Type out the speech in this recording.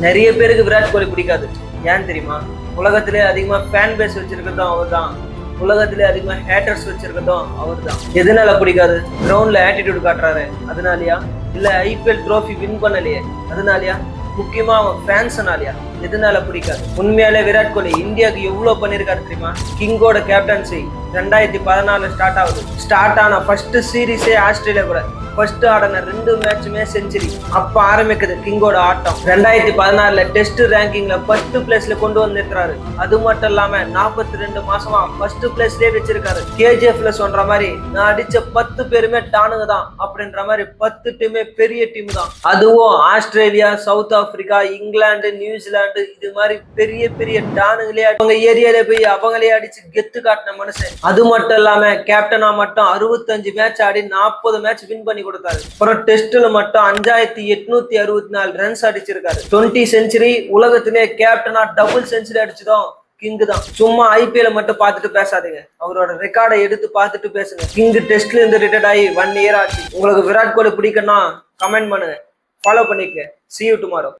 நிறைய பேருக்கு விராட் கோலி பிடிக்காது. ஏன் தெரியுமா? உலகத்திலே அதிகமா ஃபேன் பேஸ் வச்சிருக்கிறதும் அவர் தான். உலகத்திலே அதிகமா ஹேட்டர்ஸ் வச்சிருக்கிறதும் அவர் தான். எதனால பிடிக்காது? கிரவுண்ட்ல ஆட்டிடியூட் காட்டுறாரு அதனாலயா? இல்ல ஐபிஎல் ட்ரோஃபி வின் பண்ணலையே அதனாலயா? முக்கியமா அவன் ஃபேன்ஸ்னாலயா? எதனால பிடிக்காது? உண்மையாலே விராட் கோலி இந்தியாவுக்கு எவ்வளவு பண்ணிருக்காரு தெரியுமா? கிங்கோட கேப்டன்சி 2014 ஸ்டார்ட் ஆகுது. ஸ்டார்ட் ஆன ஃபர்ஸ்ட் சீரீஸே ஆஸ்திரேலியா கூட. ஃபர்ஸ்ட் ஆடின 2 மேட்சுமே செஞ்சுரி. அப்ப ஆரம்பிக்குது கிங்கோட ஆட்டம். 2016 டெஸ்ட் ரேங்கிங்ல 10th பிளேஸ்ல கொண்டு வந்திருக்கிறாரு. அது மட்டும் இல்லாம 42 மாசமா ஃபர்ஸ்ட் பிளேஸ்லயே வச்சிருக்காரு. கேஜிஎஃப்ல சொல்ற மாதிரி நான் அடிச்ச 10 பேருமே டானுங்க தான் அப்படின்ற மாதிரி 10 டீமே பெரிய டீம் தான். அதுவும் Australia, south Africa, England, New Zealand இது மாதிரி பெரிய பெரிய டானுங்களே அவங்க ஏரியால போய் அவங்களே அடிச்சு கெத்து காட்டின மனுஷன். அது மட்டும் இல்லாம கேப்டனா மட்டும் 65 மேட்ச் ஆடி 40 மேட்ச் வின் பண்ணி கொடுத்தாரு. அப்புறம் டெஸ்ட்ல மட்டும் 5864 ரன்ஸ் அடிச்சிருக்காரு. 20 செஞ்சுரி. உலகத்திலே கேப்டனா டபுள் செஞ்சுரி அடிச்சதும் கிங் தான். சும்மா ஐபிஎல் மட்டும் பார்த்துட்டு பேசாதீங்க, அவரோட ரெக்கார்டை எடுத்து பார்த்துட்டு பேசுங்க. கிங் டெஸ்ட்ல இருந்து ரிட்டையர்ட் ஆகி 1 இயர் ஆச்சு. உங்களுக்கு விராட் கோலி பிடிக்கும்னா கமெண்ட் பண்ணுங்க, ஃபாலோ பண்ணிக்க. See you tomorrow.